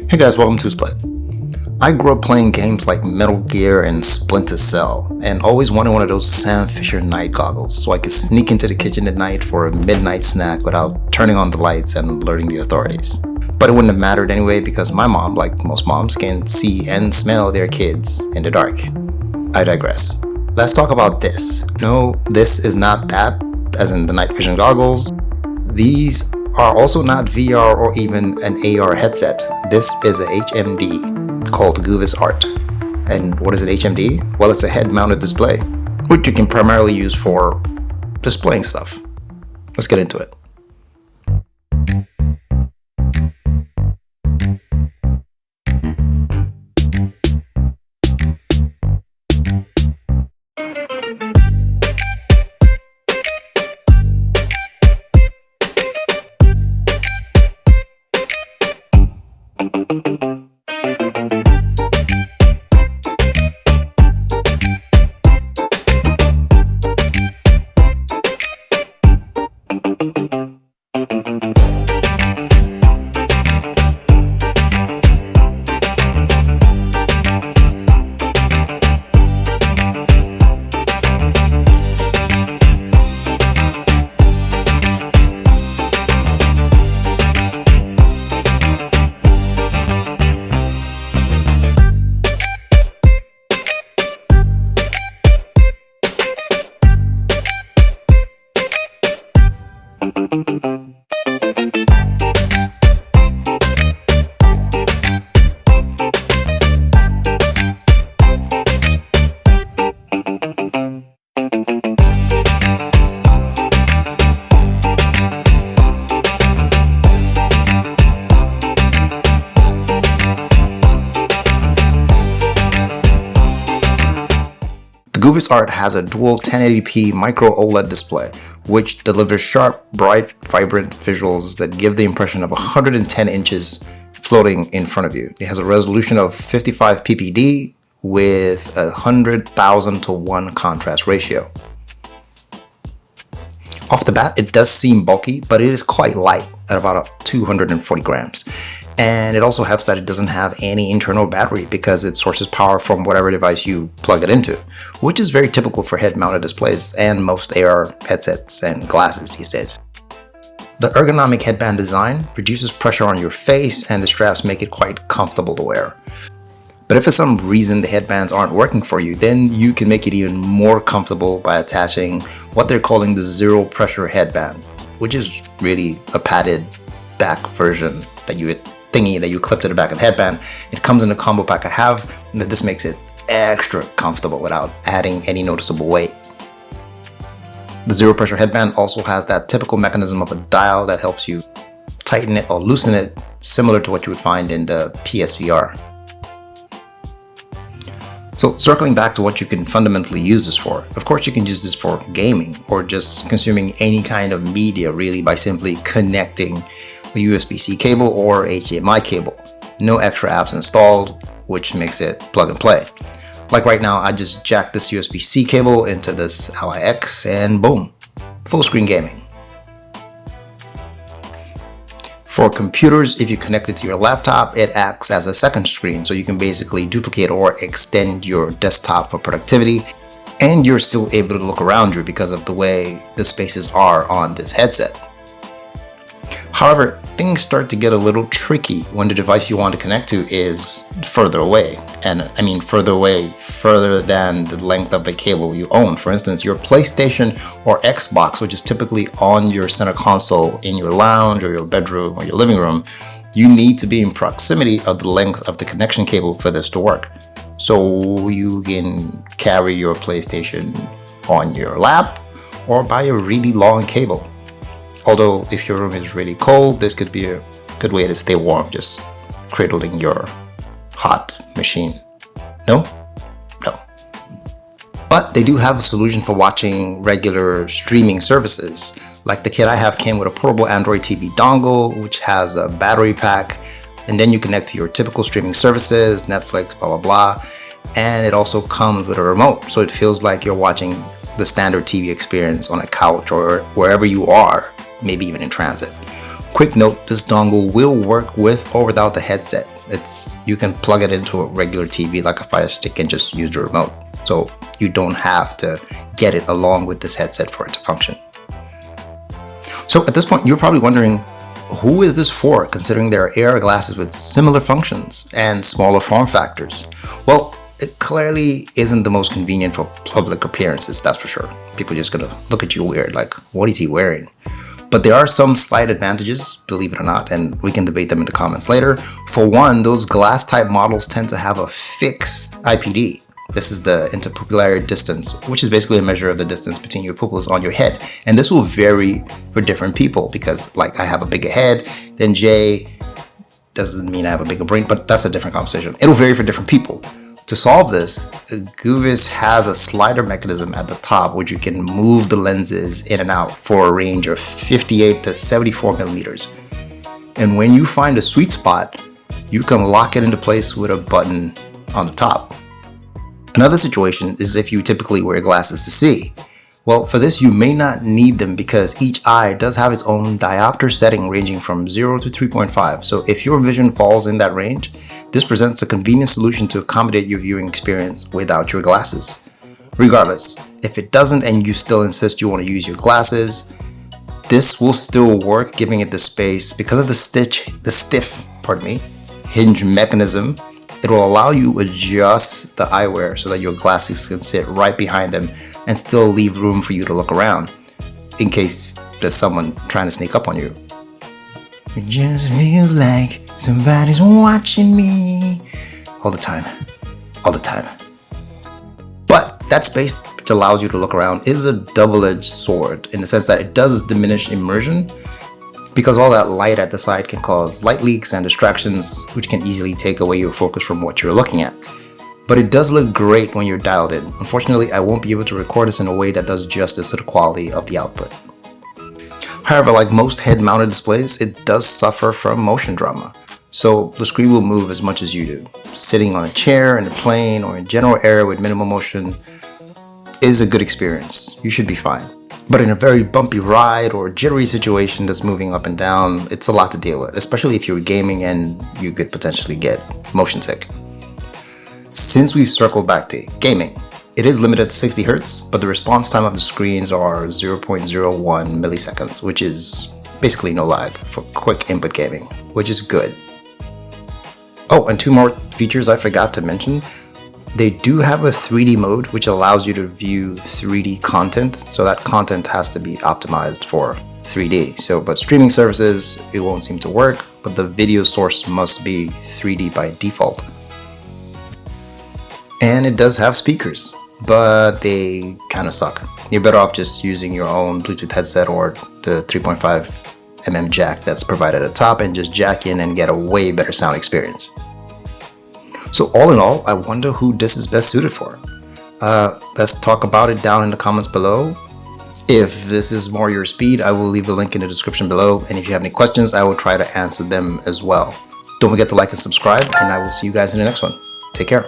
Hey guys, welcome to Split. I grew up playing games like Metal Gear and Splinter Cell, and always wanted one of those Sam Fisher night goggles so I could sneak into the kitchen at night for a midnight snack without turning on the lights and alerting the authorities. But it wouldn't have mattered anyway because my mom, like most moms, can see and smell their kids in the dark. I digress. Let's talk about this. No, this is not that, as in the night vision goggles. These are also not VR or even an AR headset. This is a HMD called GOOVIS Art. And what is an HMD? Well, it's a head-mounted display, which you can primarily use for displaying stuff. Let's get into it. GOOVIS Art has a dual 1080p Micro-OLED display, which delivers sharp, bright, vibrant visuals that give the impression of 110 inches floating in front of you. It has a resolution of 55 ppd with a 100,000 to 1 contrast ratio. Off the bat, it does seem bulky, but it is quite light at about 240 grams. And it also helps that it doesn't have any internal battery because it sources power from whatever device you plug it into, which is very typical for head-mounted displays and most AR headsets and glasses these days. The ergonomic headband design reduces pressure on your face, and the straps make it quite comfortable to wear. But if for some reason the headbands aren't working for you, then you can make it even more comfortable by attaching what they're calling the zero pressure headband, which is really a padded back version that you clip to the back of the headband. It comes in a combo pack I have, and this makes it extra comfortable without adding any noticeable weight. The zero pressure headband also has that typical mechanism of a dial that helps you tighten it or loosen it, similar to what you would find in the PSVR. So circling back to what you can fundamentally use this for, of course you can use this for gaming or just consuming any kind of media really by simply connecting a USB-C cable or HDMI cable. No extra apps installed, which makes it plug and play. Like right now, I just jacked this USB-C cable into this LIX and boom, full screen gaming. For computers, if you connect it to your laptop, it acts as a second screen, so you can basically duplicate or extend your desktop for productivity, and you're still able to look around you because of the way the spaces are on this headset. However, things start to get a little tricky when the device you want to connect to is further away. And I mean further than the length of the cable you own. For instance, your PlayStation or Xbox, which is typically on your center console in your lounge or your bedroom or your living room, you need to be in proximity of the length of the connection cable for this to work. So you can carry your PlayStation on your lap or buy a really long cable. Although if your room is really cold, this could be a good way to stay warm, just cradling your hot machine. No? No. But they do have a solution for watching regular streaming services. Like the kit I have came with a portable Android TV dongle, which has a battery pack, and then you connect to your typical streaming services, Netflix, blah, blah, blah. And it also comes with a remote, so it feels like you're watching the standard TV experience on a couch or wherever you are, maybe even in transit. Quick note, this dongle will work with or without the headset. You can plug it into a regular TV like a Fire Stick and just use the remote. So you don't have to get it along with this headset for it to function. So at this point, you're probably wondering, who is this for, considering there are AR glasses with similar functions and smaller form factors? Well, it clearly isn't the most convenient for public appearances, that's for sure. People are just gonna look at you weird, like, what is he wearing? But there are some slight advantages, believe it or not, and we can debate them in the comments later. For one, those glass type models tend to have a fixed IPD. This is the interpupillary distance, which is basically a measure of the distance between your pupils on your head. And this will vary for different people because, like, I have a bigger head than Jay. Doesn't mean I have a bigger brain, but that's a different conversation. It'll vary for different people. To solve this, GOOVIS has a slider mechanism at the top which you can move the lenses in and out for a range of 58 to 74 millimeters. And when you find a sweet spot, you can lock it into place with a button on the top. Another situation is if you typically wear glasses to see. Well, for this you may not need them because each eye does have its own diopter setting ranging from 0 to 3.5. So if your vision falls in that range, this presents a convenient solution to accommodate your viewing experience without your glasses. Regardless, if it doesn't and you still insist you want to use your glasses, this will still work, giving it the space because of the stiff hinge mechanism. It will allow you to adjust the eyewear so that your glasses can sit right behind them and still leave room for you to look around in case there's someone trying to sneak up on you. It just feels like somebody's watching me all the time. But that space, which allows you to look around, is a double-edged sword in the sense that it does diminish immersion, because all that light at the side can cause light leaks and distractions, which can easily take away your focus from what you're looking at. But it does look great when you're dialed in. Unfortunately, I won't be able to record this in a way that does justice to the quality of the output. However, like most head-mounted displays, it does suffer from motion drama. So the screen will move as much as you do. Sitting on a chair, in a plane, or in general area with minimal motion is a good experience. You should be fine. But in a very bumpy ride or jittery situation that's moving up and down, it's a lot to deal with, especially if you're gaming and you could potentially get motion sick. Since we've circled back to gaming, it is limited to 60 Hz, but the response time of the screens are 0.01 milliseconds, which is basically no lag for quick input gaming, which is good. Oh, and two more features I forgot to mention. They do have a 3D mode, which allows you to view 3D content. So that content has to be optimized for 3D. But streaming services, it won't seem to work, but the video source must be 3D by default. And it does have speakers, but they kind of suck. You're better off just using your own Bluetooth headset or the 3.5mm jack that's provided at the top and just jack in and get a way better sound experience. So all in all, I wonder who this is best suited for. Let's talk about it down in the comments below. If this is more your speed, I will leave a link in the description below. And if you have any questions, I will try to answer them as well. Don't forget to like and subscribe, and I will see you guys in the next one. Take care.